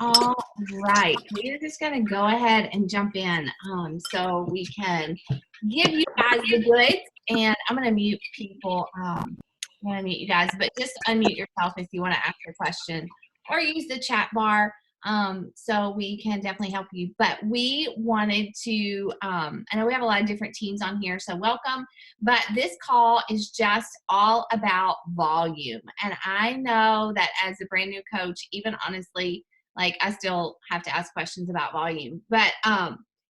All right, we're just going to go ahead and jump in so we can give you guys the goods. And I'm going to mute people. I'm going to mute you guys, but just unmute yourself if you want to ask your question or use the chat bar so we can definitely help you. But we wanted to, I know we have a lot of different teams on here, so welcome. But this call is just all about volume. And I know that as a brand new coach, even honestly, like I still have to ask questions about volume, but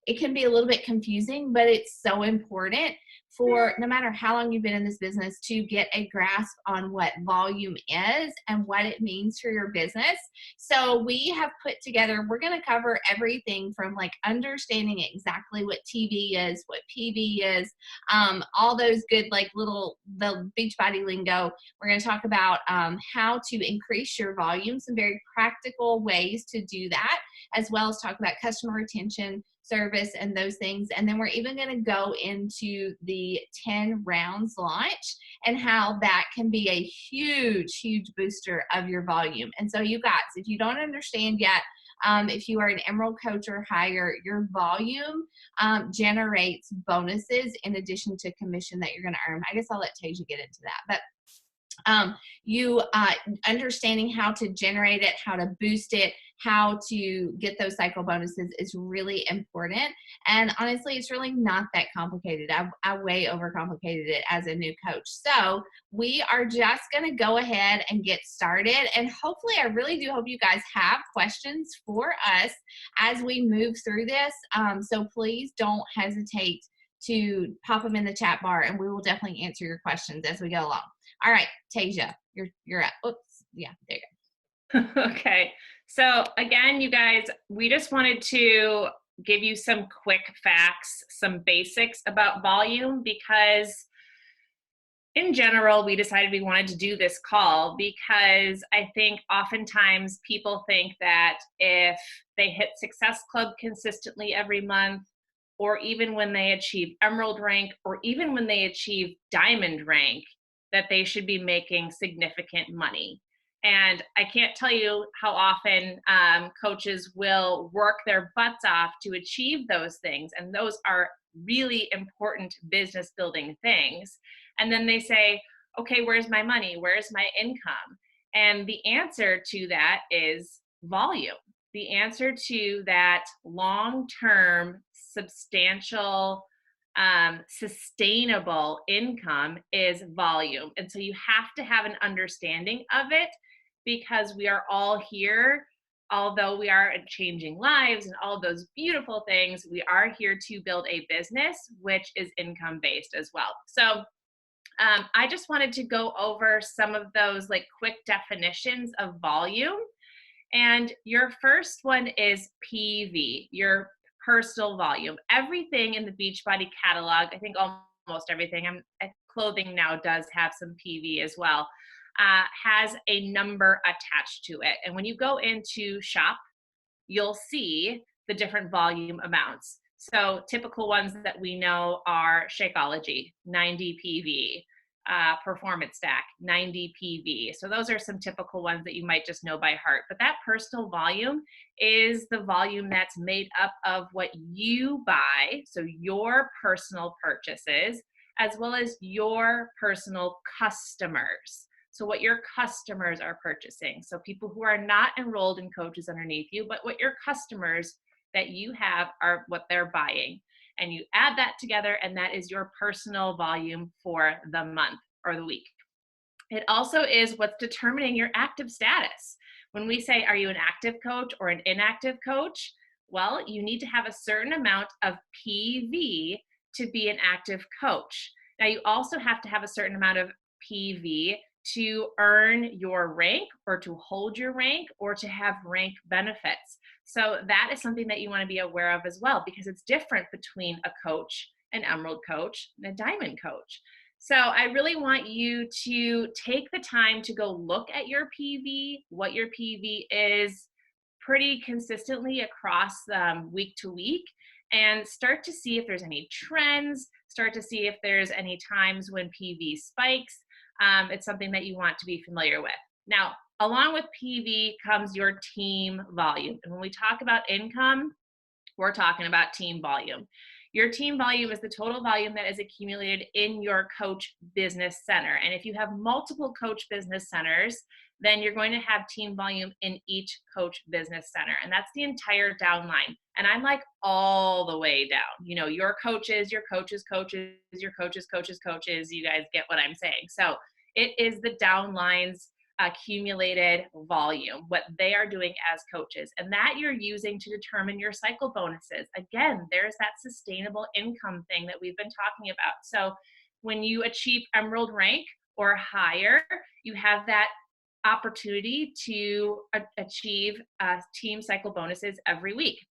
it can be a little bit confusing, but it's so important for no matter how long you've been in this business to get a grasp on what volume is and what it means for your business. So we have put together, we're going to cover everything from like understanding exactly what TV is, what PV is, all those good like the Beachbody lingo. We're going to talk about how to increase your volume, some very practical ways to do that, as well as talk about customer retention, service, and those things. And then we're even going to go into the 10 rounds launch and how that can be a huge, huge booster of your volume. And so you guys, if you don't understand yet, if you are an Emerald coach or higher, your volume generates bonuses in addition to commission that you're going to earn. I guess I'll let Tasia get into that. But you understanding how to generate it, how to boost it, how to get those cycle bonuses is really important. And honestly, it's really not that complicated. I way overcomplicated it as a new coach. So we are just going to go ahead and get started. And hopefully, I really do hope you guys have questions for us as we move through this. So please don't hesitate to pop them in the chat bar, and we will definitely answer your questions as we go along. All right, Tasia, you're up. Oops, yeah, there you go. Okay, so again, you guys, we just wanted to give you some quick facts, some basics about volume, because in general, we decided we wanted to do this call because I think oftentimes people think that if they hit Success Club consistently every month, or even when they achieve Emerald rank, or even when they achieve Diamond rank, that they should be making significant money. And I can't tell you how often coaches will work their butts off to achieve those things. And those are really important business building things. And then they say, okay, where's my money? Where's my income? And the answer to that is volume. The answer to that long-term, substantial, sustainable income is volume. And so you have to have an understanding of it, because we are all here, although we are changing lives and all those beautiful things, we are here to build a business which is income based as well. So I just wanted to go over some of those like quick definitions of volume. And your first one is PV, your personal volume. Everything in the Beachbody catalog, I think almost everything, clothing now does have some PV as well, has a number attached to it. And when you go into shop, you'll see the different volume amounts. So typical ones that we know are Shakeology, 90 PV. Performance Stack, 90 PV. So those are some typical ones that you might just know by heart. But that personal volume is the volume that's made up of what you buy, so your personal purchases, as well as your personal customers. So what your customers are purchasing. So people who are not enrolled in coaches underneath you, but what your customers that you have are what they're buying. And you add that together, and that is your personal volume for the month or the week. It also is what's determining your active status. When we say, are you an active coach or an inactive coach? Well, you need to have a certain amount of PV to be an active coach. Now, you also have to have a certain amount of PV to earn your rank, or to hold your rank, or to have rank benefits. So that is something that you want to be aware of as well, because it's different between a coach, an Emerald coach, and a Diamond coach. So I really want you to take the time to go look at your PV, what your PV is pretty consistently across week to week, and start to see if there's any trends, start to see if there's any times when PV spikes. It's something that you want to be familiar with. Now, Along with PV comes your team volume. And when we talk about income, we're talking about team volume. Your team volume is the total volume that is accumulated in your coach business center. And if you have multiple coach business centers, then you're going to have team volume in each coach business center. And that's the entire downline. And I'm like all the way down. You know, your coaches, your coaches, coaches, your coaches, coaches, coaches. You guys get what I'm saying. So it is the downlines accumulated volume, what they are doing as coaches, and that you're using to determine your cycle bonuses. Again, there's that sustainable income thing that we've been talking about. So when you achieve emerald rank or higher, you have that opportunity to achieve team cycle bonuses every week.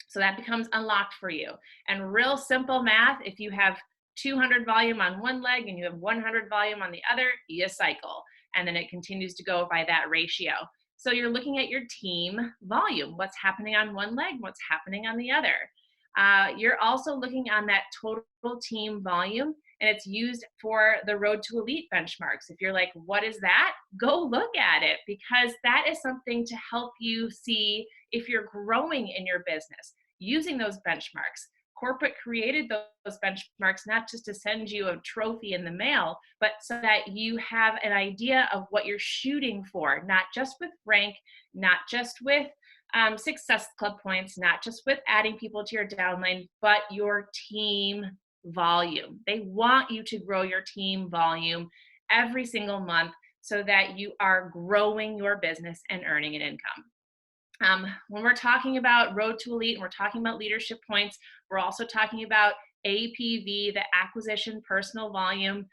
So that becomes unlocked for you. And real simple math, if you have 200 volume on one leg and you have 100 volume on the other, you cycle. And then it continues to go by that ratio. So you're looking at your team volume, what's happening on one leg, what's happening on the other. You're also looking on that total team volume, and it's used for the Road to Elite benchmarks. If you're like, what is that? Go look at it, because that is something to help you see if you're growing in your business using those benchmarks. Corporate created those benchmarks not just to send you a trophy in the mail, but so that you have an idea of what you're shooting for, not just with rank, not just with Success Club points, not just with adding people to your downline, but your team volume. They want you to grow your team volume every single month so that you are growing your business and earning an income. When we're talking about Road to Elite and we're talking about leadership points, we're also talking about APV, the acquisition personal volume.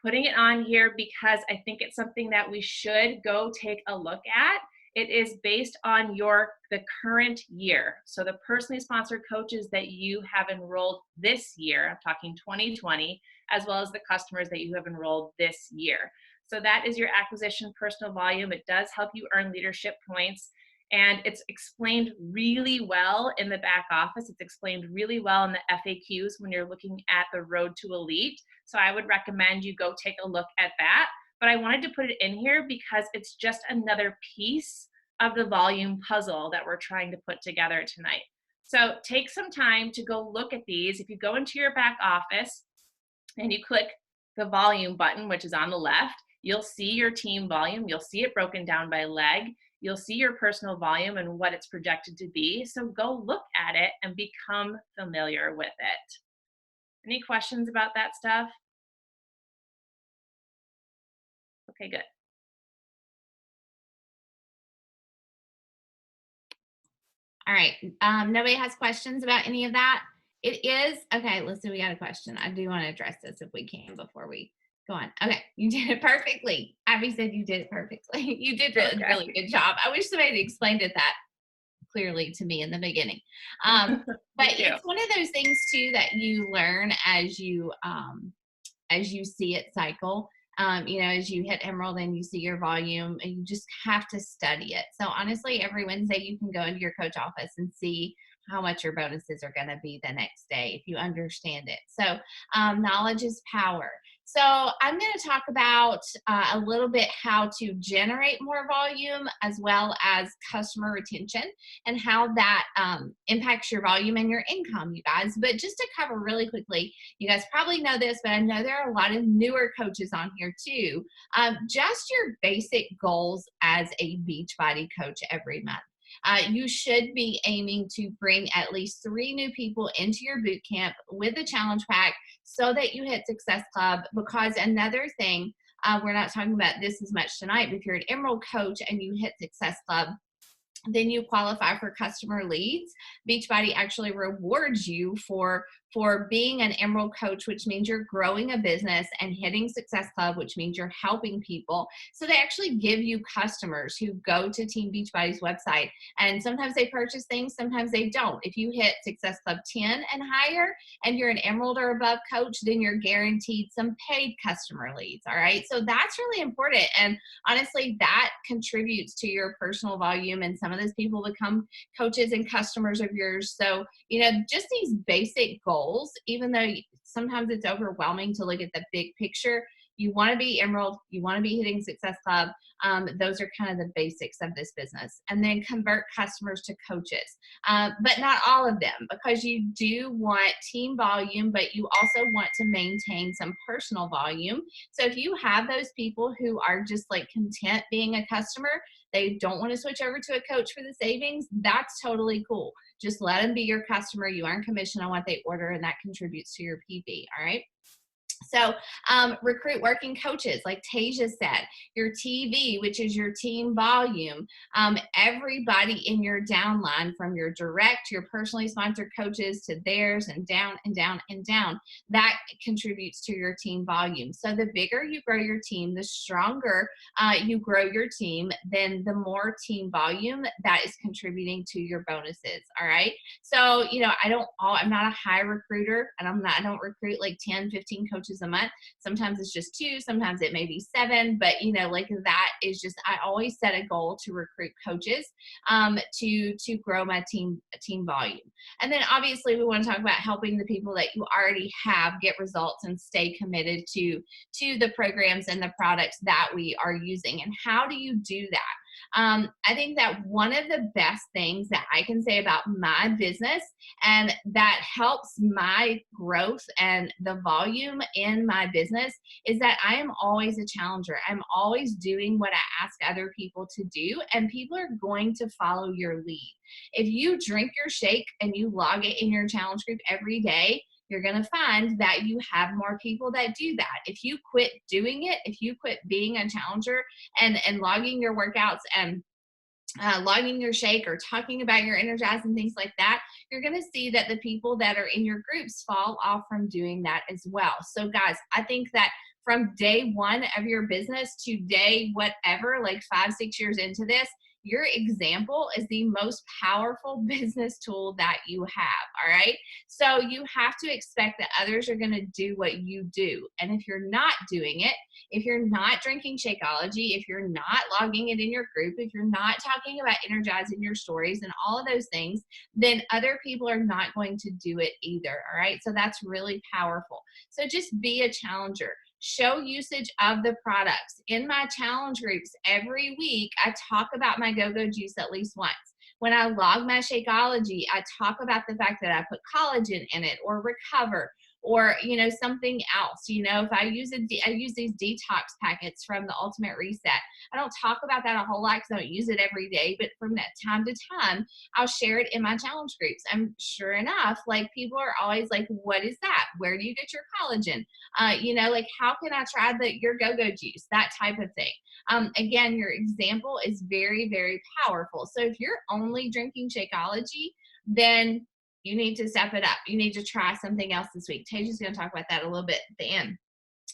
Putting it on here because I think it's something that we should go take a look at. It is based on the current year. So the personally sponsored coaches that you have enrolled this year, I'm talking 2020, as well as the customers that you have enrolled this year. So that is your acquisition personal volume. It does help you earn leadership points. And it's explained really well in the back office. It's explained really well in the FAQs when you're looking at the Road to Elite. So I would recommend you go take a look at that. But I wanted to put it in here because it's just another piece of the volume puzzle that we're trying to put together tonight. So take some time to go look at these. If you go into your back office and you click the volume button, which is on the left, you'll see your team volume. You'll see it broken down by leg. You'll see your personal volume and what it's projected to be. So go look at it and become familiar with it. Any questions about that stuff? Okay, good. All right. Nobody has questions about any of that? It is, okay, let's see, we got a question. I do want to address this if we can before we go on. Okay, you did it perfectly. Abby said you did it perfectly. You did really, really good job. I wish somebody had explained it that clearly to me in the beginning. But it's one of those things too that you learn as you see it cycle. You know, as you hit emerald and you see your volume, and you just have to study it. So honestly, every Wednesday you can go into your coach office and see how much your bonuses are going to be the next day if you understand it. So knowledge is power. So I'm going to talk about a little bit how to generate more volume as well as customer retention and how that impacts your volume and your income, you guys. But just to cover really quickly, you guys probably know this, but I know there are a lot of newer coaches on here too. Just your basic goals as a Beachbody coach every month. You should be aiming to bring at least 3 new people into your boot camp with the challenge pack so that you hit Success Club. Because another thing, we're not talking about this as much tonight, but if you're an Emerald coach and you hit Success Club, then you qualify for customer leads. Beachbody actually rewards you for being an Emerald coach, which means you're growing a business, and hitting Success Club, which means you're helping people. So they actually give you customers who go to Team Beachbody's website, and sometimes they purchase things, sometimes they don't. If you hit Success Club 10 and higher, and you're an Emerald or above coach, then you're guaranteed some paid customer leads. All right. So that's really important. And honestly, that contributes to your personal volume, and some of those people become coaches and customers of yours. So, you know, just these basic goals, even though sometimes it's overwhelming to look at the big picture, You want to be Emerald, you want to be hitting Success Club. Those are kind of the basics of this business. And then convert customers to coaches, but not all of them, because you do want team volume, but you also want to maintain some personal volume. So if you have those people who are just like content being a customer, they don't want to switch over to a coach for the savings, that's totally cool. Just let them be your customer. You earn commission on what they order, and that contributes to your PV. All right. So recruit working coaches, like Tasia said, your TV, which is your team volume, everybody in your downline, from your direct, your personally sponsored coaches to theirs, and down and down and down, that contributes to your team volume. So the bigger you grow your team, the stronger you grow your team, then the more team volume that is contributing to your bonuses. All right. So, you know, I'm not a high recruiter, and I don't recruit like 10, 15 coaches a month. Sometimes it's just 2, sometimes it may be 7, but you know, like that is just, I always set a goal to recruit coaches to grow my team volume. And then obviously we want to talk about helping the people that you already have get results and stay committed to the programs and the products that we are using. And how do you do that? I think that one of the best things that I can say about my business, and that helps my growth and the volume in my business, is that I am always a challenger. I'm always doing what I ask other people to do, and people are going to follow your lead. If you drink your shake and you log it in your challenge group every day, you're going to find that you have more people that do that. If you quit doing it, if you quit being a challenger and logging your workouts and logging your shake or talking about your Energize and things like that, you're going to see that the people that are in your groups fall off from doing that as well. So guys, I think that from day one of your business to day whatever, like 5, 6 years into this, your example is the most powerful business tool that you have. All right. So you have to expect that others are going to do what you do. And if you're not doing it, if you're not drinking Shakeology, if you're not logging it in your group, if you're not talking about energizing your stories and all of those things, then other people are not going to do it either. All right. So that's really powerful. So just be a challenger. Show usage of the products. In my challenge groups every week, I talk about my Go-Go Juice at least once. When I log my Shakeology, I talk about the fact that I put collagen in it, or Recover, or you know, something else. You know, if I use I use these detox packets from the Ultimate Reset. I don't talk about that a whole lot because I don't use it every day, but from that time to time, I'll share it in my challenge groups. And sure enough, like people are always like, "What is that? Where do you get your collagen? You know, like how can I try your Go-Go Juice?" That type of thing. Again, your example is very, very powerful. So if you're only drinking Shakeology, then you need to step it up. You need to try something else this week. Tasia's going to talk about that a little bit at the end.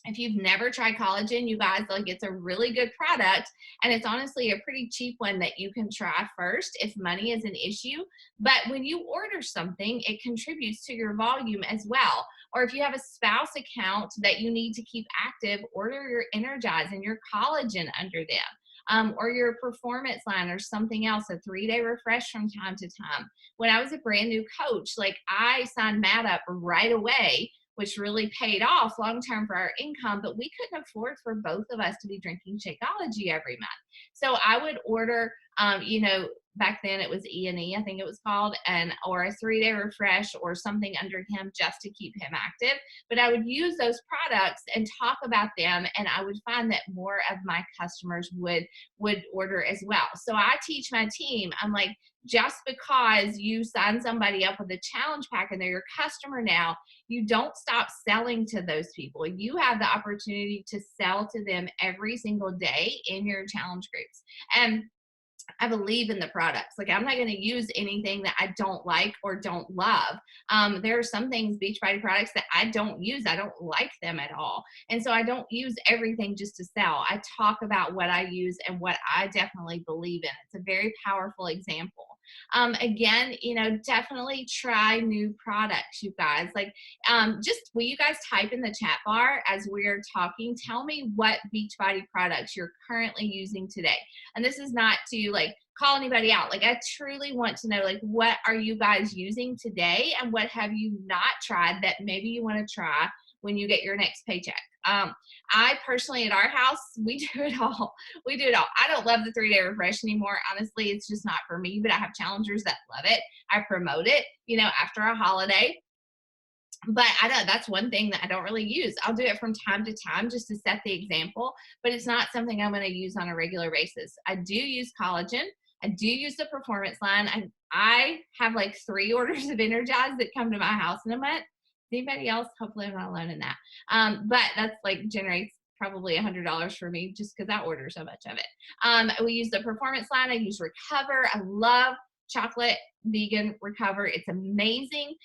If you've never tried collagen, you guys, like, it's a really good product, and it's honestly a pretty cheap one that you can try first if money is an issue. But when you order something, it contributes to your volume as well. Or if you have a spouse account that you need to keep active, order your Energize and your collagen under them. Or your performance line or something else, a 3-day refresh from time to time. When I was a brand new coach, like I signed Matt up right away, which really paid off long term for our income, but we couldn't afford for both of us to be drinking Shakeology every month. So I would order, you know, back then it was E&E, I think it was called, or a 3-day refresh or something under him just to keep him active. But I would use those products and talk about them, and I would find that more of my customers would order as well. So I teach my team, I'm like, just because you sign somebody up with a challenge pack and they're your customer now, you don't stop selling to those people. You have the opportunity to sell to them every single day in your challenge groups. And I believe in the products. Like, I'm not going to use anything that I don't like or don't love. There are some things, Beachbody products, that I don't use. I don't like them at all. And so I don't use everything just to sell. I talk about what I use and what I definitely believe in. It's a very powerful example. Again, you know, definitely try new products, you guys. Like, just will you guys type in the chat bar as we're talking, tell me what Beachbody products you're currently using today. And this is not to like call anybody out. Like, I truly want to know, like, what are you guys using today and what have you not tried that maybe you want to try when you get your next paycheck? I personally, at our house, we do it all. We do it all. I don't love the 3-day refresh anymore. Honestly, it's just not for me, but I have challengers that love it. I promote it, after a holiday. But that's one thing that I don't really use. I'll do it from time to time just to set the example, but it's not something I'm going to use on a regular basis. I do use collagen. I do use the performance line. I have like 3 orders of Energize that come to my house in a month. Anybody else? Hopefully I'm not alone in that. But that's like generates probably $100 for me just because I order so much of it. We use the performance line. I use Recover. I love chocolate vegan Recover. It's amazing.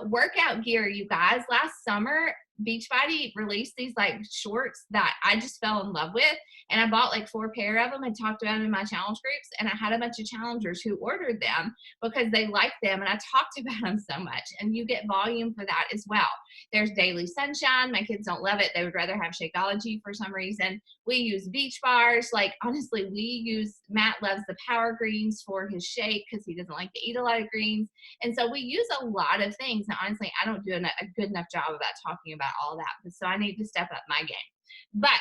Workout gear, you guys. Last summer, Beachbody released these like shorts that I just fell in love with, and I bought like 4 pair of them and talked about them in my challenge groups, and I had a bunch of challengers who ordered them because they liked them, and I talked about them so much, and you get volume for that as well. There's Daily Sunshine. My kids don't love it. They would rather have Shakeology for some reason. We use Beach Bars. Like, honestly, Matt loves the Power Greens for his shake because he doesn't like to eat a lot of greens. And so we use a lot of things. And honestly, I don't do a good enough job about talking about all that. So I need to step up my game. But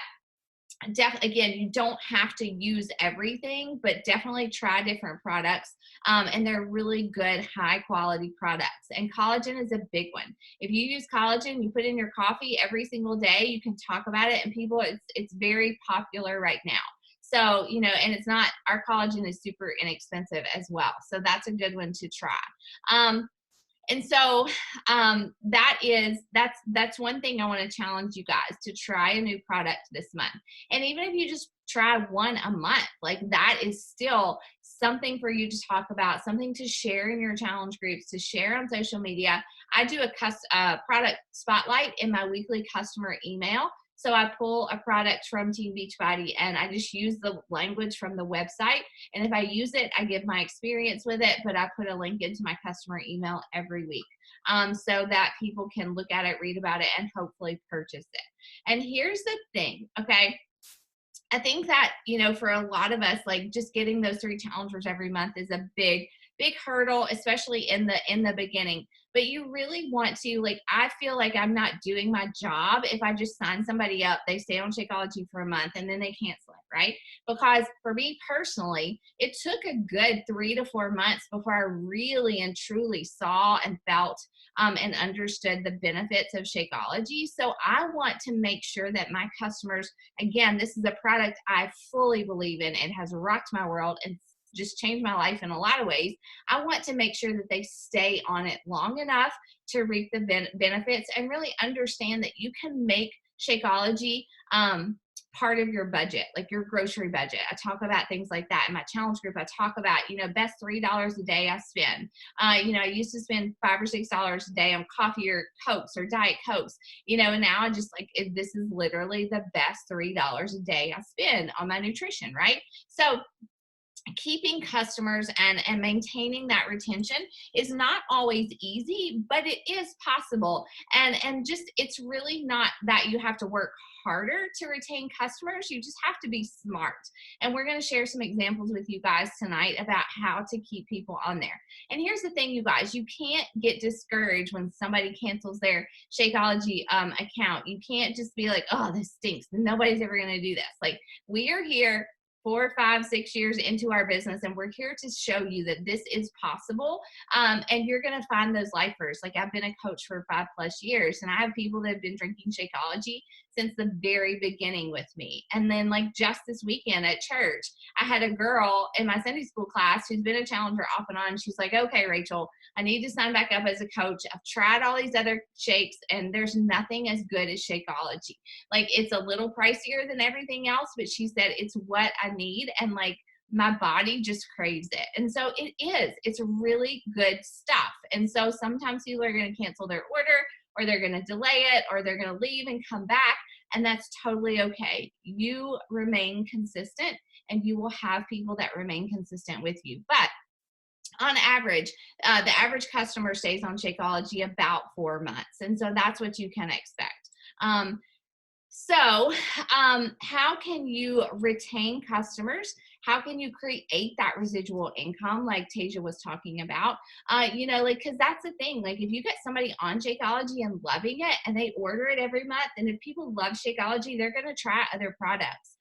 definitely, again, you don't have to use everything, but definitely try different products. And they're really good, high quality products. And collagen is a big one. If you use collagen, you put in your coffee every single day, you can talk about it, and it's very popular right now. So, and it's not, our collagen is super inexpensive as well. So that's a good one to try. And so that's one thing I want to challenge you guys to try a new product this month. And even if you just try one a month, like that is still something for you to talk about, something to share in your challenge groups, to share on social media. I do a product spotlight in my weekly customer email. So I pull a product from Team Beachbody and I just use the language from the website. And if I use it, I give my experience with it, but I put a link into my customer email every week so that people can look at it, read about it, and hopefully purchase it. And here's the thing, okay? I think that, for a lot of us, like just getting those 3 challengers every month is a big hurdle, especially in the beginning. But you really want to, like, I feel like I'm not doing my job if I just sign somebody up, they stay on Shakeology for a month, and then they cancel it, right? Because for me personally, it took a good 3 to 4 months before I really and truly saw and felt and understood the benefits of Shakeology. So I want to make sure that my customers, again, this is a product I fully believe in. It has rocked my world and just changed my life in a lot of ways. I want to make sure that they stay on it long enough to reap the benefits and really understand that you can make Shakeology part of your budget, like your grocery budget. I talk about things like that in my challenge group. I talk about, best $3 a day I spend. I used to spend $5 or $6 a day on coffee or Cokes or Diet Cokes, and now I just this is literally the best $3 a day I spend on my nutrition, right? So keeping customers and maintaining that retention is not always easy, but it is possible. And just, it's really not that you have to work harder to retain customers. You just have to be smart. And we're going to share some examples with you guys tonight about how to keep people on there. And here's the thing, you guys, you can't get discouraged when somebody cancels their Shakeology account. You can't just be like, oh, this stinks. Nobody's ever going to do this. Like, we are here 4, 5, 6 years into our business, and we're here to show you that this is possible. And you're going to find those lifers. Like, I've been a coach for 5+ years, and I have people that have been drinking Shakeology since the very beginning with me. And then, like, just this weekend at church, I had a girl in my Sunday school class who's been a challenger off and on. She's like, okay, Rachel, I need to sign back up as a coach. I've tried all these other shakes, and there's nothing as good as Shakeology. Like, it's a little pricier than everything else, but she said it's what I need, and like, my body just craves it. And so it's really good stuff. And so sometimes people are going to cancel their order, or they're going to delay it, or they're going to leave and come back. And that's totally okay. You remain consistent, and you will have people that remain consistent with you. But on average, the average customer stays on Shakeology about 4 months. And so that's what you can expect. So how can you retain customers How can you create that residual income like Tasia was talking about? You know, like, because that's the thing. Like, if you get somebody on Shakeology and loving it and they order it every month, and if people love Shakeology, they're going to try other products.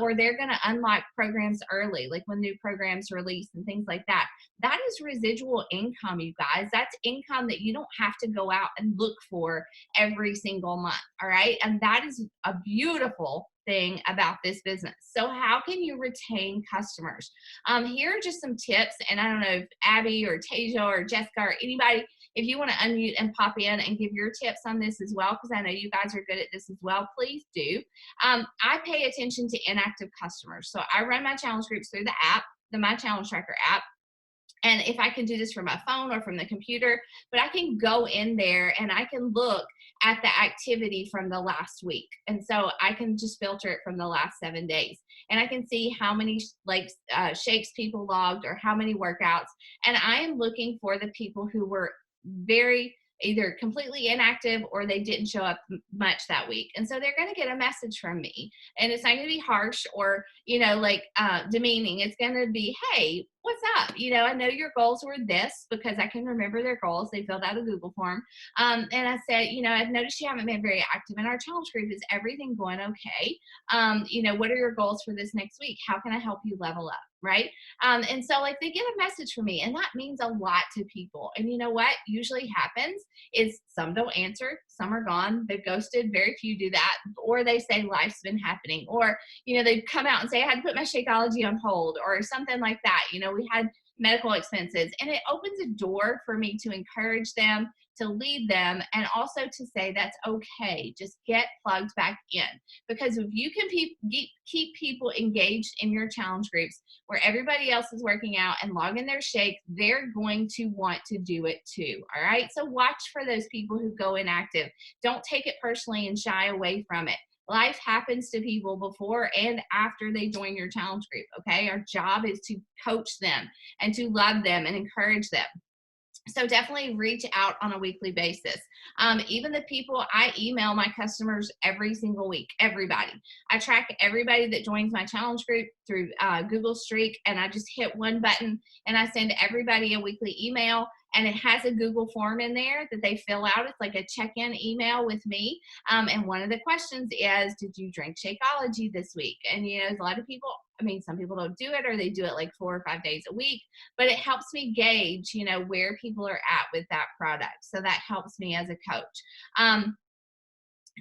Or they're going to unlock programs early, like when new programs release and things like that. That is residual income, you guys. That's income that you don't have to go out and look for every single month. All right. And that is a beautiful thing about this business. So how can you retain customers? Here are just some tips. And I don't know if Abby or Tasia or Jessica or anybody, if you want to unmute and pop in and give your tips on this as well, because I know you guys are good at this as well, please do. I pay attention to inactive customers. So I run my challenge groups through the app, the My Challenge Tracker app. And if I can do this from my phone or from the computer, but I can go in there and I can look at the activity from the last week. And so I can just filter it from the last 7 days. And I can see how many shakes people logged or how many workouts. And I am looking for the people who were very either completely inactive or they didn't show up much that week. And so they're going to get a message from me, and it's not going to be harsh or, you know, like demeaning. It's going to be, hey, what's up? You know, I know your goals were this, because I can remember their goals. They filled out a Google form. And I said, you know, I've noticed you haven't been very active in our challenge group. Is everything going okay? You know, what are your goals for this next week? How can I help you level up? Right. And so like they get a message from me, and that means a lot to people. And you know what usually happens is some don't answer, some are gone, they've ghosted, very few do that, or they say life's been happening, or, you know, they come out and say I had to put my Shakeology on hold or something like that. You know, we had medical expenses, and it opens a door for me to encourage them, to lead them, and also to say that's okay. Just get plugged back in, because if you can keep people engaged in your challenge groups where everybody else is working out and logging their shake, they're going to want to do it too. All right. So watch for those people who go inactive. Don't take it personally and shy away from it. Life happens to people before and after they join your challenge group. Okay. Our job is to coach them and to love them and encourage them. So definitely reach out on a weekly basis. Even the people, I email my customers every single week, everybody. I track everybody that joins my challenge group through Google Streak, and I just hit one button and I send everybody a weekly email. And it has a Google form in there that they fill out. It's like a check-in email with me. And one of the questions is, did you drink Shakeology this week? And, you know, a lot of people, I mean, some people don't do it, or they do it like 4 or 5 days a week, but it helps me gauge, you know, where people are at with that product. So that helps me as a coach.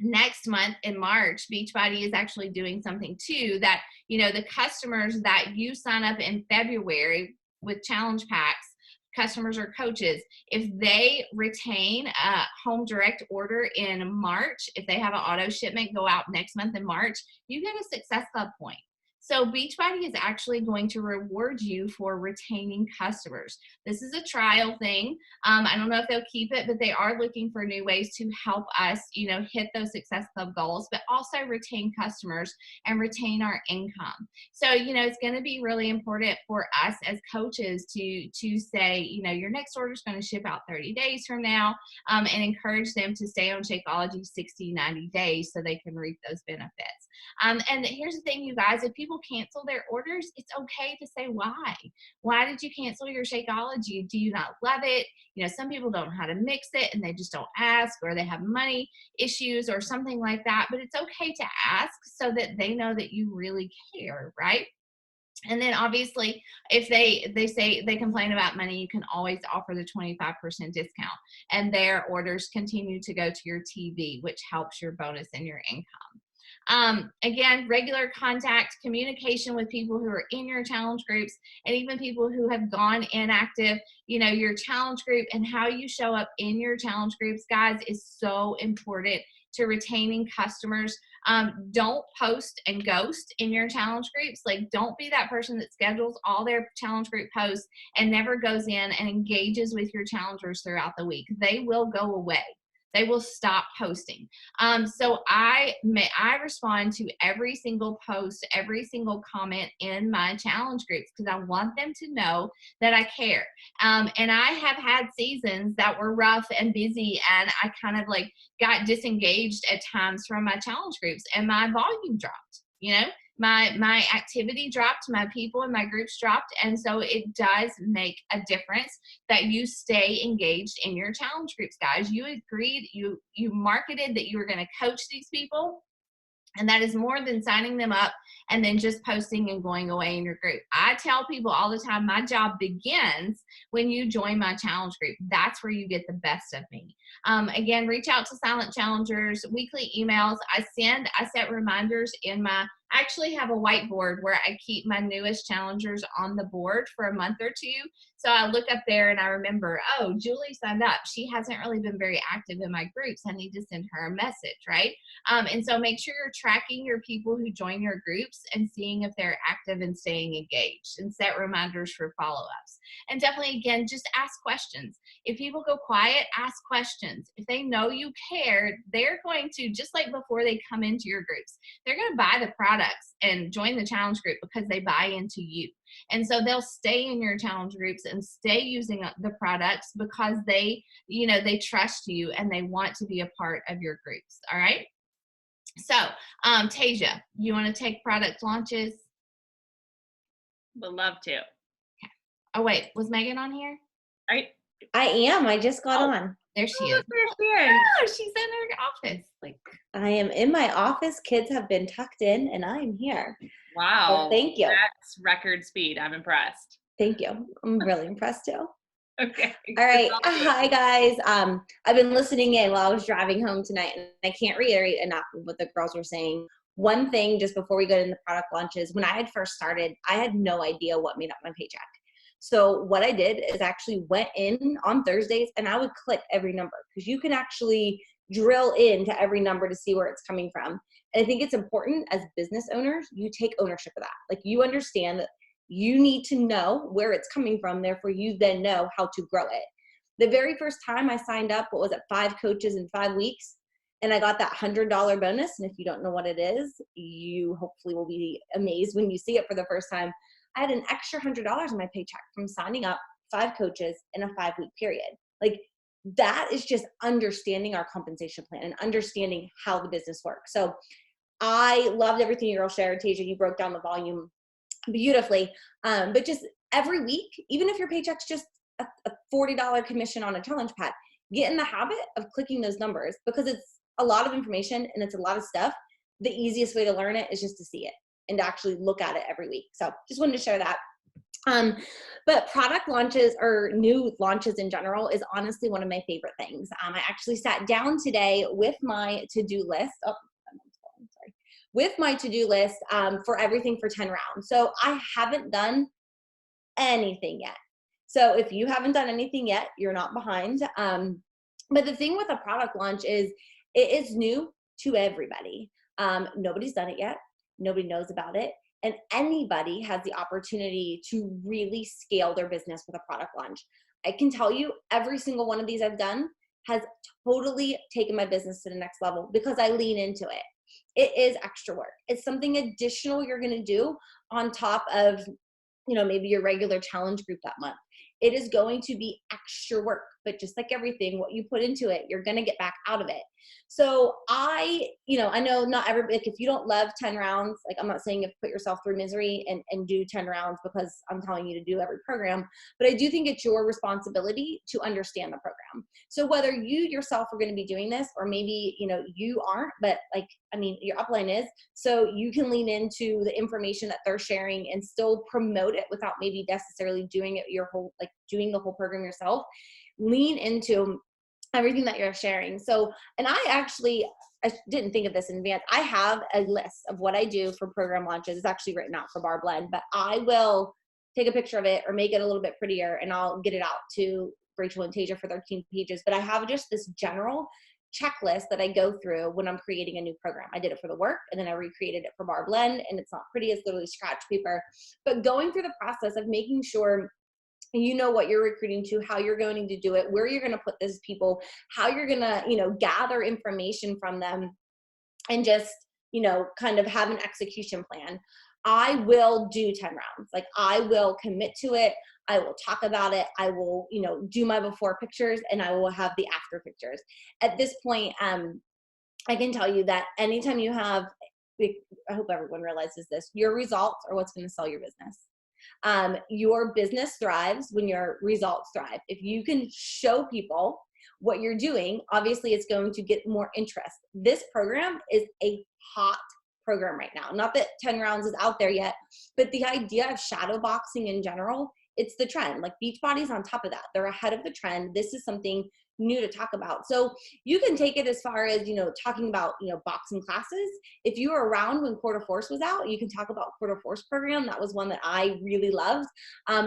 Next month in March, Beachbody is actually doing something too that, you know, the customers that you sign up in February with challenge packs, customers or coaches, if they retain a home direct order in March, if they have an auto shipment go out next month in March, you get a Success Club point. So Beachbody is actually going to reward you for retaining customers. This is a trial thing. I don't know if they'll keep it, but they are looking for new ways to help us, you know, hit those Success Club goals, but also retain customers and retain our income. So, you know, it's going to be really important for us as coaches to say, you know, your next order is going to ship out 30 days from now, and encourage them to stay on Shakeology 60, 90 days so they can reap those benefits. And here's the thing, you guys, if people cancel their orders, it's okay to say why. Why did you cancel your Shakeology? Do you not love it? You know, some people don't know how to mix it and they just don't ask, or they have money issues or something like that. But it's okay to ask so that they know that you really care, right? And then obviously, if they say they complain about money, you can always offer the 25% discount, and their orders continue to go to your TV, which helps your bonus and your income. Again, regular contact, communication with people who are in your challenge groups, and even people who have gone inactive. You know, your challenge group and how you show up in your challenge groups, guys, is so important to retaining customers. Don't post and ghost in your challenge groups. Like, don't be that person that schedules all their challenge group posts and never goes in and engages with your challengers throughout the week. They will go away. They will stop posting. So I respond to every single post, every single comment in my challenge groups, because I want them to know that I care. And I have had seasons that were rough and busy, and I kind of like got disengaged at times from my challenge groups, and my volume dropped. You know, my activity dropped, my people and my groups dropped. And so it does make a difference that you stay engaged in your challenge groups, guys. You agreed, you marketed that you were going to coach these people. And that is more than signing them up and then just posting and going away in your group. I tell people all the time, my job begins when you join my challenge group. That's where you get the best of me. Again, reach out to Silent Challengers, weekly emails. I set reminders in I actually have a whiteboard where I keep my newest challengers on the board for a month or two. So I look up there and I remember, oh, Julie signed up. She hasn't really been very active in my groups. I need to send her a message, right? And so make sure you're tracking your people who join your groups and seeing if they're active and staying engaged, and set reminders for follow-ups. And definitely, again, just ask questions. If people go quiet, ask questions. If they know you care, they're going to, just like before they come into your groups, they're going to buy the products and join the challenge group because they buy into you. And so they'll stay in your challenge groups and stay using the products because they trust you and they want to be a part of your groups. All right. So, Tasia, you want to take product launches? Would love to. Okay. Oh, wait, was Megan on here? Right. I am. I just got on. There she is. There she is. Oh, she's in her office. Like, I am in my office. Kids have been tucked in, and I am here. Wow. Well, thank you. That's record speed. I'm impressed. Thank you. I'm really impressed too. Okay. All right. Hi, guys. I've been listening in while I was driving home tonight, and I can't reiterate enough of what the girls were saying. One thing, just before we go into product launches, when I had first started, I had no idea what made up my paycheck. So what I did is actually went in on Thursdays and I would click every number, because you can actually drill into every number to see where it's coming from. And I think it's important as business owners, you take ownership of that. Like, you understand that you need to know where it's coming from. Therefore, you then know how to grow it. The very first time I signed up, 5 coaches in 5 weeks, and I got that $100 bonus. And if you don't know what it is, you hopefully will be amazed when you see it for the first time. I had an extra $100 in my paycheck from signing up 5 coaches in a 5-week period. Like, that is just understanding our compensation plan and understanding how the business works. So I loved everything you girls shared. Tasia, you broke down the volume beautifully. But just every week, even if your paycheck's just a $40 commission on a challenge pad, get in the habit of clicking those numbers, because it's a lot of information and it's a lot of stuff. The easiest way to learn it is just to see it and to actually look at it every week. So just wanted to share that. But product launches, or new launches in general, is honestly one of my favorite things. I actually sat down today with my to-do list. With my to-do list for everything for 10 rounds. So I haven't done anything yet. So if you haven't done anything yet, you're not behind. But the thing with a product launch is it is new to everybody. Nobody's done it yet. Nobody knows about it. And anybody has the opportunity to really scale their business with a product launch. I can tell you, every single one of these I've done has totally taken my business to the next level because I lean into it. It is extra work. It's something additional you're going to do on top of, maybe your regular challenge group that month. It is going to be extra work, but just like everything, what you put into it, you're going to get back out of it. So I know not everybody, like, if you don't love 10 rounds, like, I'm not saying you have to put yourself through misery and do 10 rounds because I'm telling you to do every program, but I do think it's your responsibility to understand the program. So whether you yourself are going to be doing this, or maybe, you aren't, but your upline is, so you can lean into the information that they're sharing and still promote it without maybe necessarily doing it doing the whole program yourself. Lean into everything that you're sharing. So, and I didn't think of this in advance. I have a list of what I do for program launches. It's actually written out for Bar Blend, but I will take a picture of it or make it a little bit prettier, and I'll get it out to Rachel and Tasia for their team pages. But I have just this general checklist that I go through when I'm creating a new program. I did it for the work, and then I recreated it for Bar Blend, and it's not pretty. It's literally scratch paper. But going through the process of making sure you know what you're recruiting to, how you're going to do it, where you're going to put those people, how you're going to, gather information from them, and just, kind of have an execution plan. I will do 10 rounds. Like, I will commit to it. I will talk about it. I will, do my before pictures, and I will have the after pictures. At this point, I can tell you that anytime you have I hope everyone realizes this, your results are what's going to sell your business. Your business thrives when your results thrive. If you can show people what you're doing, obviously it's going to get more interest. This program is a hot program right now. Not that 10 rounds is out there yet, but the idea of shadow boxing in general, it's the trend. Like Beachbody's on top of that. They're ahead of the trend. This is something new to talk about. So you can take it as far as, talking about, boxing classes. If you were around when Quarter Force was out, you can talk about Quarter Force program. That was one that I really loved.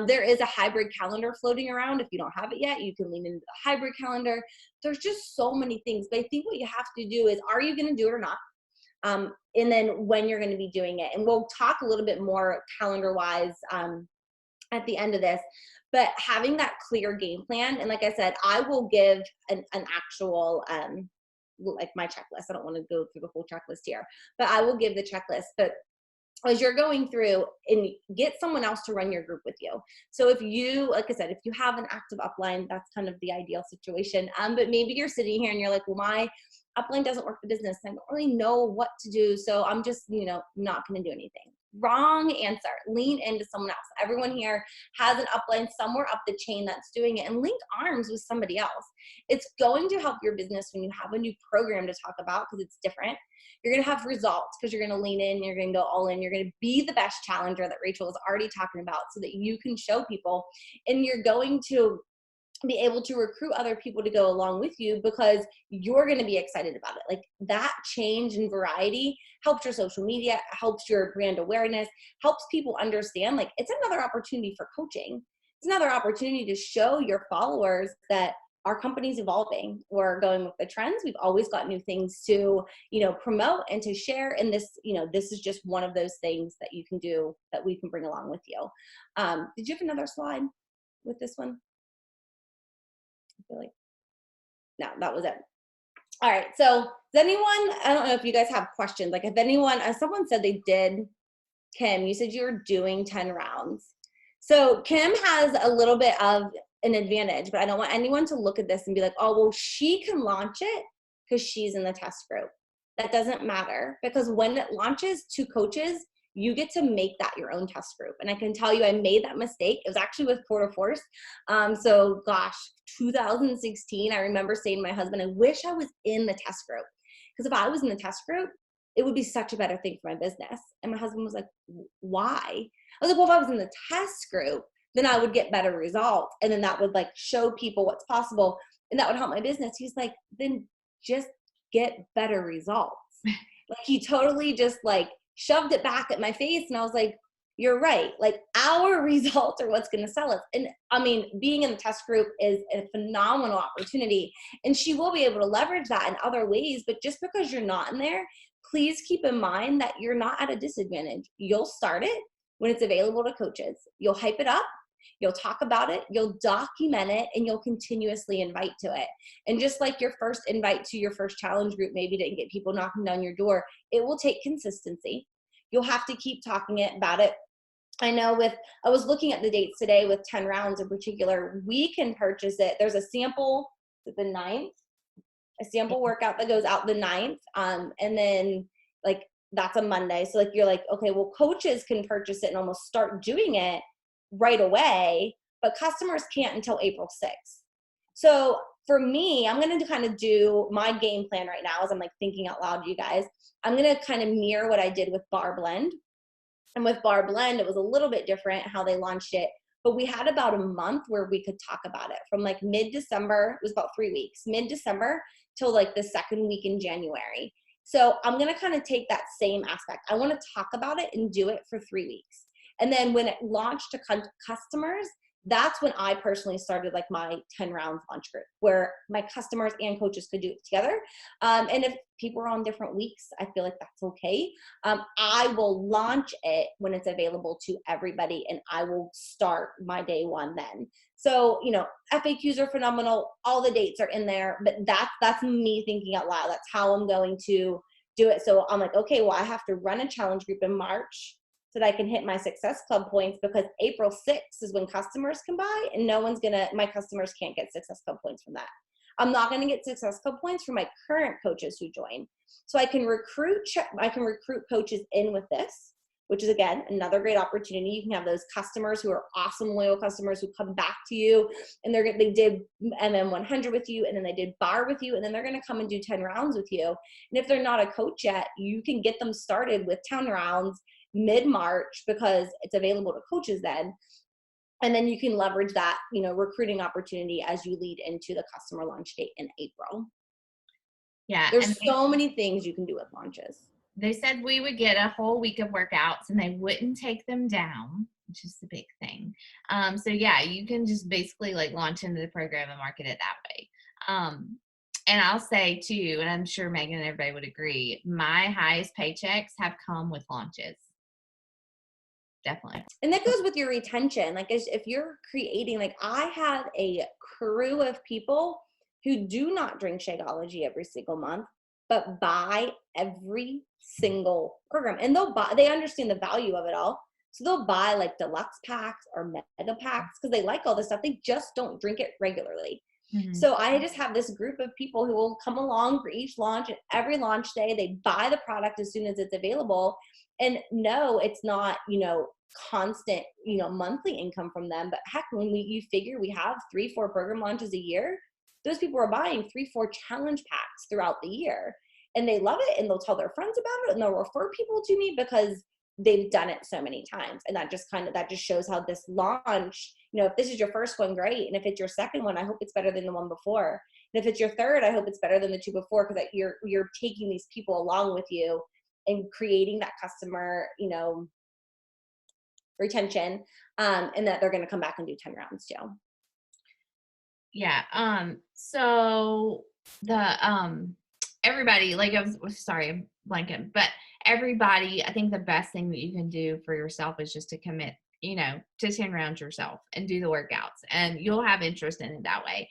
There is a hybrid calendar floating around. If you don't have it yet, you can lean into the hybrid calendar. There's just so many things. But I think what you have to do is, are you going to do it or not? And then when you're going to be doing it. And we'll talk a little bit more calendar-wise at the end of this. But having that clear game plan, and like I said, I will give an actual, like my checklist. I don't want to go through the whole checklist here, but I will give the checklist. But as you're going through, and get someone else to run your group with you. So if you, like I said, if you have an active upline, that's kind of the ideal situation. But maybe you're sitting here and you're like, well, my upline doesn't work the business. I don't really know what to do. So I'm just, not going to do anything. Wrong answer. Lean into someone else. Everyone here has an upline somewhere up the chain that's doing it, and link arms with somebody else. It's going to help your business when you have a new program to talk about, because it's different. You're going to have results because you're going to lean in, you're going to go all in, you're going to be the best challenger that Rachel is already talking about, so that you can show people, and you're going to be able to recruit other people to go along with you because you're going to be excited about it. Like that change in variety helps your social media, helps your brand awareness, helps people understand like it's another opportunity for coaching. It's another opportunity to show your followers that our company's evolving. We're going with the trends. We've always got new things to, promote and to share. And this, this is just one of those things that you can do that we can bring along with you. Did you have another slide with this one? I feel like, no, that was it. All right. So does anyone, I don't know if you guys have questions. Like if anyone, someone said they did, Kim, you said you were doing 10 rounds. So Kim has a little bit of an advantage, but I don't want anyone to look at this and be like, oh, well, she can launch it because she's in the test group. That doesn't matter, because when it launches to coaches, you get to make that your own test group. And I can tell you, I made that mistake. It was actually with Quarter Force. So gosh, 2016, I remember saying to my husband, I wish I was in the test group. Because if I was in the test group, it would be such a better thing for my business. And my husband was like, why? I was like, well, if I was in the test group, then I would get better results. And then that would like show people what's possible. And that would help my business. He's like, then just get better results. Like he totally just like shoved it back at my face. And I was like, you're right. Like our results are what's going to sell us. And I mean, being in the test group is a phenomenal opportunity, and she will be able to leverage that in other ways. But just because you're not in there, please keep in mind that you're not at a disadvantage. You'll start it when it's available to coaches. You'll hype it up. You'll talk about it, you'll document it, and you'll continuously invite to it. And just like your first invite to your first challenge group maybe didn't get people knocking down your door, it will take consistency. You'll have to keep talking about it. I know I was looking at the dates today with 10 rounds in particular, we can purchase it. There's a sample, the 9th, a sample workout that goes out the 9th. And then like, that's a Monday. So like, you're like, okay, well, coaches can purchase it and almost start doing it right away, but customers can't until April 6th. So for me, I'm going to kind of do my game plan right now as I'm like thinking out loud to you guys. I'm going to kind of mirror what I did with Bar Blend. And with Bar Blend, it was a little bit different how they launched it, but we had about a month where we could talk about it from like mid-December. It was about 3 weeks, mid-December till like the second week in January. So I'm going to kind of take that same aspect. I want to talk about it and do it for 3 weeks. And then when it launched to customers, that's when I personally started like my 10 rounds launch group where my customers and coaches could do it together. And if people are on different weeks, I feel like that's okay. I will launch it when it's available to everybody, and I will start my day one then. So, FAQs are phenomenal. All the dates are in there, but that's me thinking out loud. That's how I'm going to do it. So I'm like, okay, well, I have to run a challenge group in March so that I can hit my Success Club points, because April 6th is when customers can buy, and my customers can't get Success Club points from that. I'm not going to get Success Club points for my current coaches who join. So I can recruit coaches in with this, which is, again, another great opportunity. You can have those customers who are awesome, loyal customers who come back to you, and they did MM100 with you, and then they did bar with you, and then they're going to come and do 10 rounds with you. And if they're not a coach yet, you can get them started with 10 rounds mid-March because it's available to coaches then. And then you can leverage that, recruiting opportunity as you lead into the customer launch date in April. Yeah. There's so many things you can do with launches. They said we would get a whole week of workouts and they wouldn't take them down, which is the big thing. So yeah, you can just basically like launch into the program and market it that way. And I'll say too, and I'm sure Megan and everybody would agree, my highest paychecks have come with launches. Definitely. And that goes with your retention. Like if you're creating, like I have a crew of people who do not drink Shakeology every single month, but buy every single program. And they understand the value of it all. So they'll buy like deluxe packs or mega packs because they like all this stuff. They just don't drink it regularly. Mm-hmm. So I just have this group of people who will come along for each launch, and every launch day, they buy the product as soon as it's available. And no, it's not, constant, monthly income from them. But heck, when you figure we have 3-4 program launches a year, those people are buying 3-4 challenge packs throughout the year. And they love it, and they'll tell their friends about it, and they'll refer people to me because they've done it so many times. And that just shows how this launch, if this is your first one, great. And if it's your second one, I hope it's better than the one before. And if it's your third, I hope it's better than the 2 before, because you're taking these people along with you and creating that customer, retention, and that they're going to come back and do 10 rounds too. Yeah. So the, everybody, like I'm blanking, but everybody, I think the best thing that you can do for yourself is just to commit, to 10 rounds yourself and do the workouts, and you'll have interest in it that way.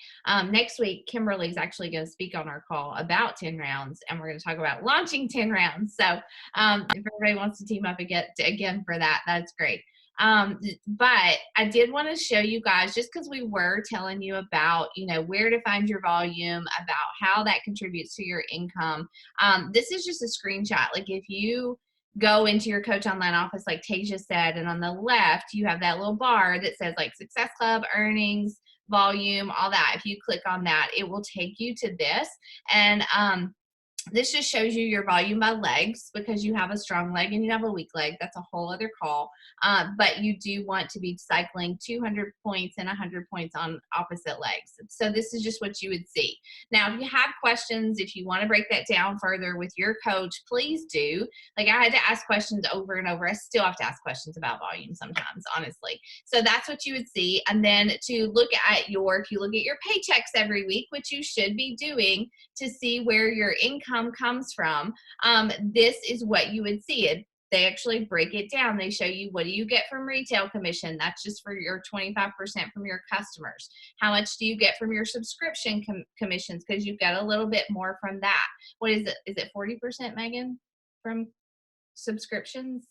Next week, Kimberly's actually going to speak on our call about 10 rounds, and we're going to talk about launching 10 rounds. So if everybody wants to team up again for that, that's great. But I did want to show you guys, just because we were telling you about, where to find your volume, about how that contributes to your income. This is just a screenshot. Like if you go into your Coach Online office, like Tasia said, and on the left, you have that little bar that says like Success Club, earnings, volume, all that. If you click on that, it will take you to this. And, this just shows you your volume by legs, because you have a strong leg and you have a weak leg. That's a whole other call. But you do want to be cycling 200 points and 100 points on opposite legs. So this is just what you would see. Now, if you have questions, if you want to break that down further with your coach, please do. Like I had to ask questions over and over. I still have to ask questions about volume sometimes, honestly. So that's what you would see. And then to look at if you look at your paychecks every week, which you should be doing, to see where your income comes from, this is what you would see. They actually break it down. They show you, what do you get from retail commission? That's just for your 25% from your customers. How much do you get from your subscription commissions? Because you've got a little bit more from that. What is it? Is it 40%, Megan, from subscriptions?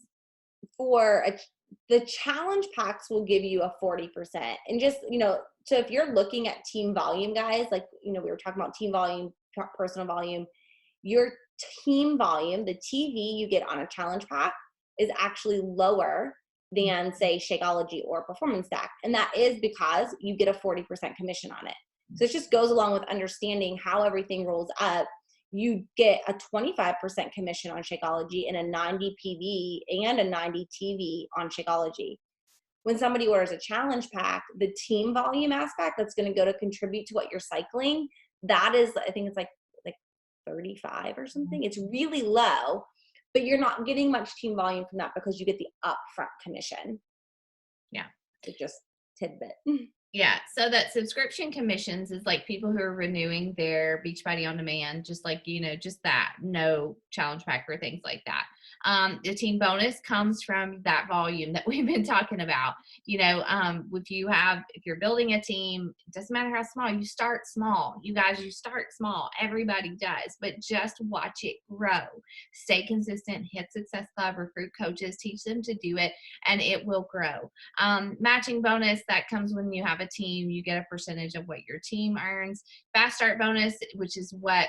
The challenge packs will give you a 40%. And just, so if you're looking at team volume, guys, like, we were talking about team volume, personal volume, your team volume, the TV you get on a challenge pack is actually lower than, say, Shakeology or Performance Stack. And that is because you get a 40% commission on it. So it just goes along with understanding how everything rolls up. You get a 25% commission on Shakeology and a 90 PV and a 90 TV on Shakeology. When somebody orders a challenge pack, the team volume aspect that's going to go to contribute to what you're cycling, that is, I think it's like 35 or something. It's really low, but you're not getting much team volume from that because you get the upfront commission. Yeah. It's just tidbit. Yeah. So that subscription commissions is like people who are renewing their Beachbody On Demand, just like, just that, no challenge pack or things like that. The team bonus comes from that volume that we've been talking about. You know, if you're building a team, it doesn't matter how small, you start small. You guys, you start small. Everybody does, but just watch it grow. Stay consistent, hit Success Club, recruit coaches, teach them to do it, and it will grow. Matching bonus, that comes when you have a team, you get a percentage of what your team earns. Fast start bonus, which is what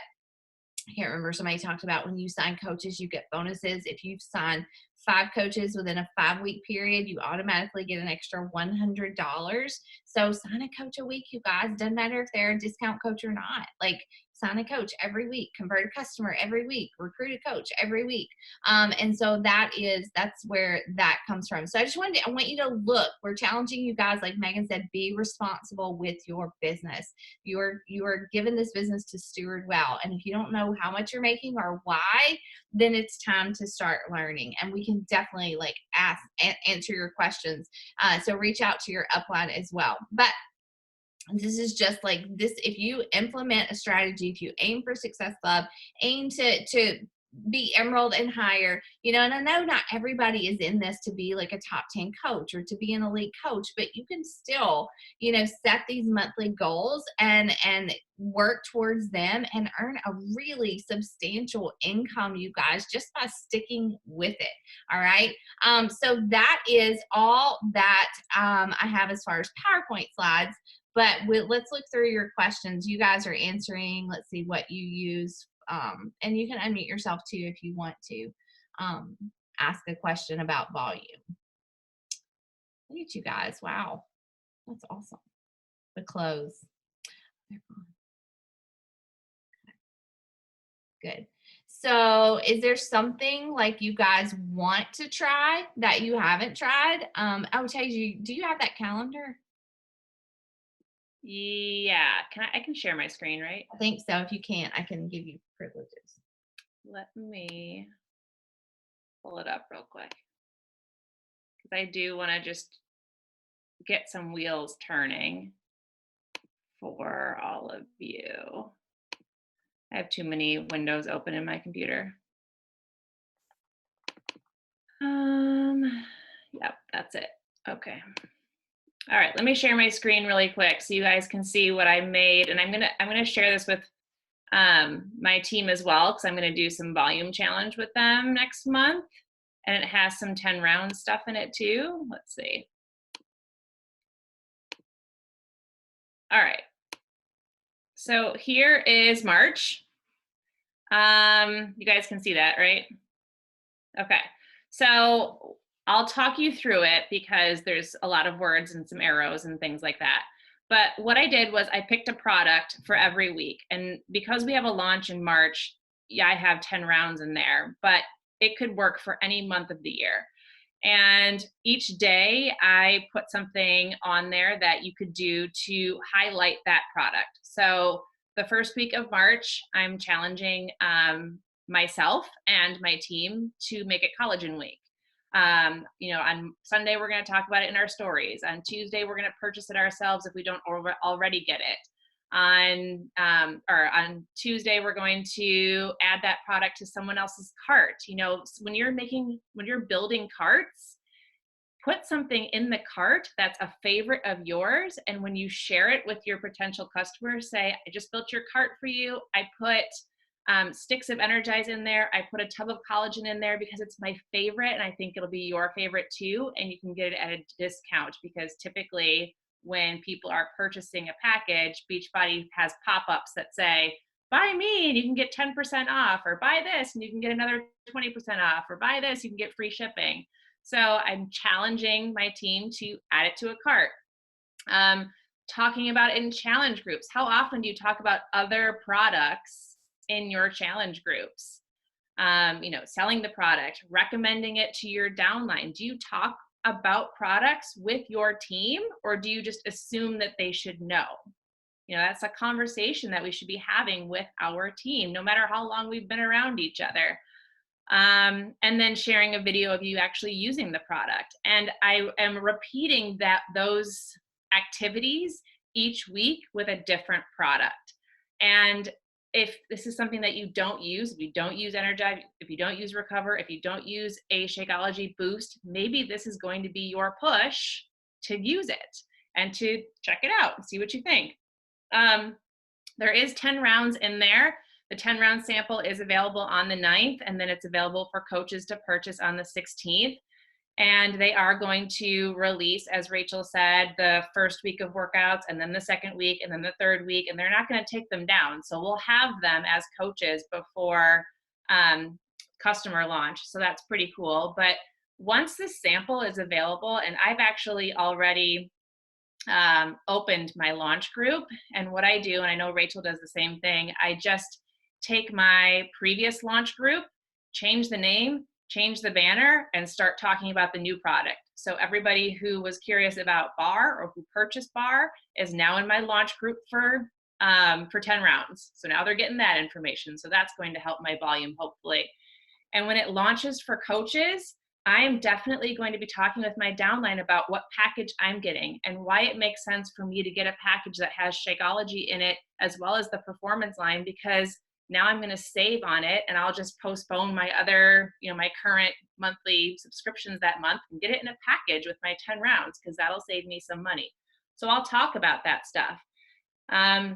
I can't remember, somebody talked about when you sign coaches, you get bonuses. If you've signed 5 coaches within a 5-week period, you automatically get an extra $100. So sign a coach a week, you guys. Doesn't matter if they're a discount coach or not. Like, sign a coach every week, convert a customer every week, recruit a coach every week. And so that's where that comes from. So I want you to look. We're challenging you guys, like Megan said, be responsible with your business. You are given this business to steward well. And if you don't know how much you're making or why, then it's time to start learning. And we can definitely answer your questions. So reach out to your upline as well. But this is just like this. If you implement a strategy, if you aim for Success Club, aim to be Emerald and higher, you know, and I know not everybody is in this to be like a top 10 coach or to be an elite coach, but you can still, you know, set these monthly goals and work towards them and earn a really substantial income, you guys, just by sticking with it. All right. So that is all that I have as far as PowerPoint slides. But let's look through your questions. You guys are answering. Let's see what you use. And you can unmute yourself too if you want to ask a question about volume. Look at you guys. Wow. That's awesome. The close. Good. So is there something like you guys want to try that you haven't tried? I would tell you, do you have that calendar? Yeah, I can share my screen, right? I think so. If you can't, I can give you privileges. Let me pull it up real quick, because I do want to just get some wheels turning for all of you. I have too many windows open in my computer. Yep, that's it. Okay. All right, let me share my screen really quick so you guys can see what I made, and I'm gonna share this with my team as well, because I'm gonna do some volume challenge with them next month, and it has some 10 round stuff in it too. Let's see. All right. So here is March. You guys can see that, right? Okay. So I'll talk you through it because there's a lot of words and some arrows and things like that. But what I did was I picked a product for every week. And because we have a launch in March, yeah, I have 10 rounds in there, but it could work for any month of the year. And each day I put something on there that you could do to highlight that product. So the first week of March, I'm challenging myself and my team to make it Collagen Week. You know, on Sunday, we're going to talk about it in our stories. On Tuesday, we're going to purchase it ourselves if we don't already get it. On Tuesday, we're going to add that product to someone else's cart. You know, when you're building carts, put something in the cart that's a favorite of yours. And when you share it with your potential customers, say, I just built your cart for you. I put sticks of Energize in there. I put a tub of collagen in there because it's my favorite and I think it'll be your favorite too. And you can get it at a discount because typically when people are purchasing a package, Beachbody has pop-ups that say, buy me and you can get 10% off, or buy this and you can get another 20% off, or buy this, you can get free shipping. So I'm challenging my team to add it to a cart. Talking about it in challenge groups. How often do you talk about other products in your challenge groups? You know, selling the product, recommending it to your downline. Do you talk about products with your team, or do you just assume that they should know? You know, that's a conversation that we should be having with our team, no matter how long we've been around each other. And then sharing a video of you actually using the product. And I am repeating those activities each week with a different product. And if this is something that you don't use, if you don't use Energize, if you don't use Recover, if you don't use a Shakeology boost, maybe this is going to be your push to use it and to check it out and see what you think. There is 10 rounds in there. The 10 round sample is available on the 9th, and then it's available for coaches to purchase on the 16th. And they are going to release, as Rachel said, the first week of workouts, and then the second week, and then the third week, and they're not going to take them down. So we'll have them as coaches before customer launch. So that's pretty cool. But once the sample is available, and I've actually already opened my launch group, and what I do, and I know Rachel does the same thing, I just take my previous launch group, change the name, change the banner, and start talking about the new product. So everybody who was curious about bar or who purchased bar is now in my launch group for 10 rounds. So now they're getting that information. So that's going to help my volume, hopefully. And when it launches for coaches, I am definitely going to be talking with my downline about what package I'm getting and why it makes sense for me to get a package that has Shakeology in it as well as the performance line, because now I'm going to save on it, and I'll just postpone my other, my current monthly subscriptions that month and get it in a package with my 10 rounds, because that'll save me some money. So I'll talk about that stuff. I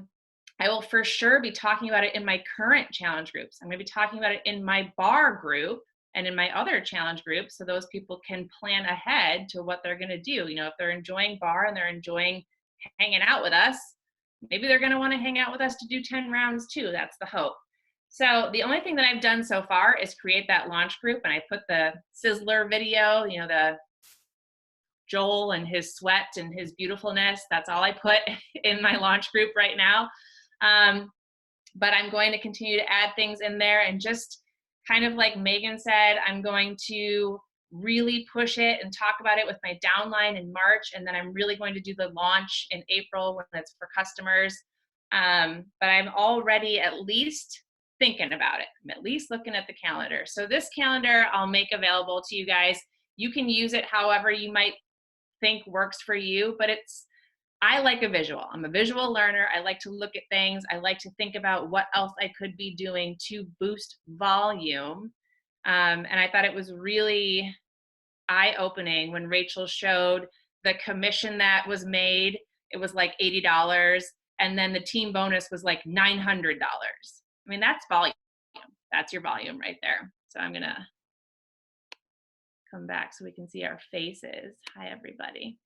will for sure be talking about it in my current challenge groups. I'm going to be talking about it in my bar group and in my other challenge groups, so those people can plan ahead to what they're going to do. If they're enjoying bar and they're enjoying hanging out with us, maybe they're going to want to hang out with us to do 10 rounds too. That's the hope. So the only thing that I've done so far is create that launch group, and I put the Sizzler video, the Joel and his sweat and his beautifulness. That's all I put in my launch group right now. But I'm going to continue to add things in there, and just kind of like Megan said, I'm going to really push it and talk about it with my downline in March, and then I'm really going to do the launch in April when it's for customers. But I'm already at least thinking about it. I'm at least looking at the calendar. So this calendar I'll make available to you guys. You can use it however you might think works for you, but I like a visual. I'm a visual learner. I like to look at things. I like to think about what else I could be doing to boost volume. And I thought it was really eye-opening when Rachel showed the commission that was made. It was like $80, and then the team bonus was like $900. I mean, that's volume. That's your volume right there. So I'm gonna come back so we can see our faces. Hi, everybody.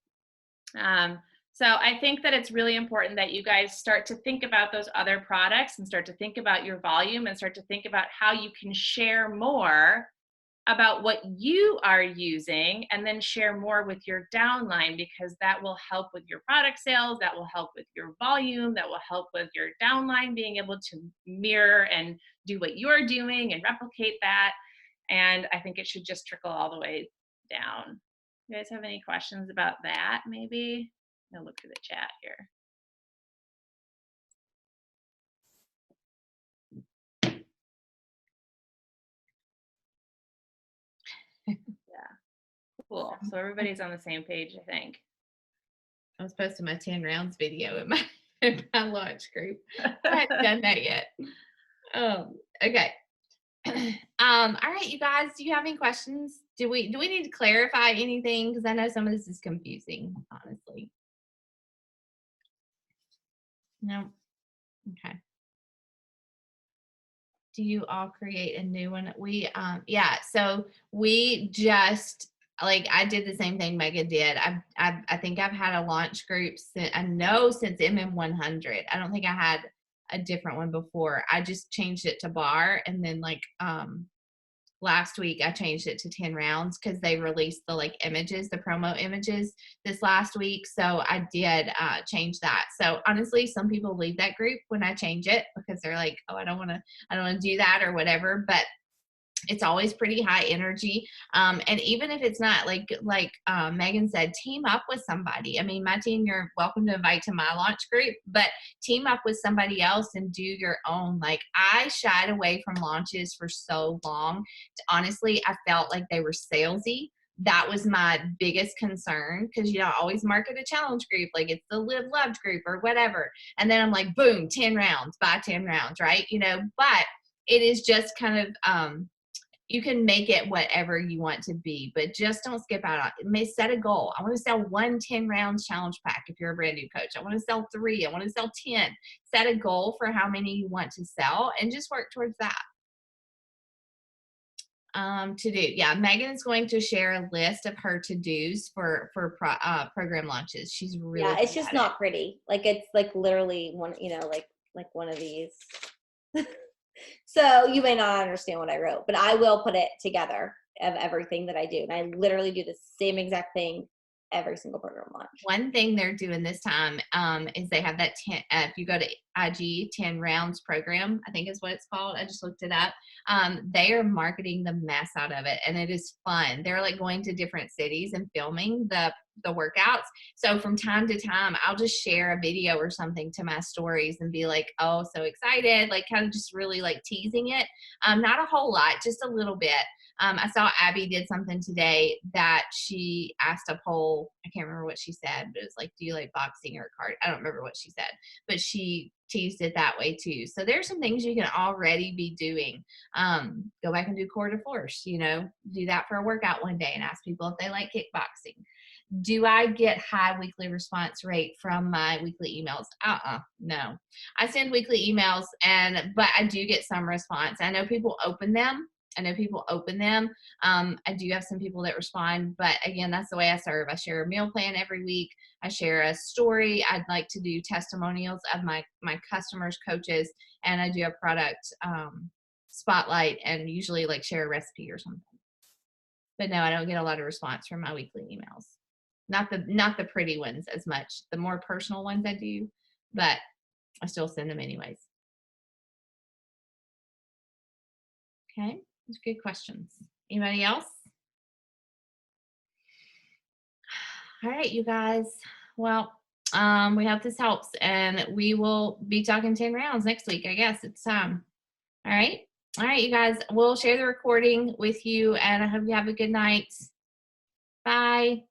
So I think that it's really important that you guys start to think about those other products and start to think about your volume and start to think about how you can share more about what you are using, and then share more with your downline, because that will help with your product sales, that will help with your volume, that will help with your downline being able to mirror and do what you're doing and replicate that. And I think it should just trickle all the way down. You guys have any questions about that? Maybe I'll look through the chat here. Cool. So everybody's on the same page, I think. I was posting my 10 rounds video in my launch group. I haven't done that yet. Okay. All right, you guys, do you have any questions? Do we need to clarify anything? Because I know some of this is confusing, honestly. No. Okay. Do you all create a new one? We yeah, so we just, like, I did the same thing Megan did. I think I've had a launch group since MM100. I don't think I had a different one before. I just changed it to bar, and then last week I changed it to 10 rounds because they released the images, the promo images this last week. So I did change that. So honestly, some people leave that group when I change it because they're like, oh, I don't want to do that or whatever. But it's always pretty high energy. And even if it's not like Megan said, team up with somebody. I mean, my team, you're welcome to invite to my launch group, but team up with somebody else and do your own. I shied away from launches for so long. Honestly, I felt like they were salesy. that was my biggest concern, because I always market a challenge group like it's the Live Loved group or whatever, and then I'm like, boom, 10 rounds, buy 10 rounds, right? But it is just kind of you can make it whatever you want to be, but just don't skip out on it. May set a goal. I want to sell 1 10-round challenge pack if you're a brand new coach. I want to sell 3. I want to sell 10. Set a goal for how many you want to sell and just work towards that. To-do. Yeah, Megan is going to share a list of her to-dos for program launches. She's really Yeah, it's good just at not pretty. Like it's like literally one, like one of these. So you may not understand what I wrote, but I will put it together of everything that I do. And I literally do the same exact thing every single program launch. One thing they're doing this time is they have that 10, if you go to IG 10 rounds program, I think is what it's called. I just looked it up. They are marketing the mess out of it, and it is fun. They're like going to different cities and filming the workouts. So from time to time, I'll just share a video or something to my stories and be like, oh, so excited, like kind of just really like teasing it. Not a whole lot, just a little bit. I saw Abby did something today that she asked a poll. I can't remember what she said, but it was like, do you like boxing or card? I don't remember what she said, but she teased it that way too. So there's some things you can already be doing. Go back and do core de force, do that for a workout one day and ask people if they like kickboxing. Do I get high weekly response rate from my weekly emails? No. I send weekly emails, but I do get some response. I know people open them. I do have some people that respond, but again, that's the way I serve. I share a meal plan every week. I share a story. I'd like to do testimonials of my customers, coaches, and I do a product spotlight and usually like share a recipe or something. But no, I don't get a lot of response from my weekly emails. Not the pretty ones as much. The more personal ones I do, but I still send them anyways. Okay. Those are good questions. Anybody else? All right, you guys. Well, we hope this helps, and we will be talking 10 rounds next week. I guess it's time. All right, you guys. We'll share the recording with you, and I hope you have a good night. Bye.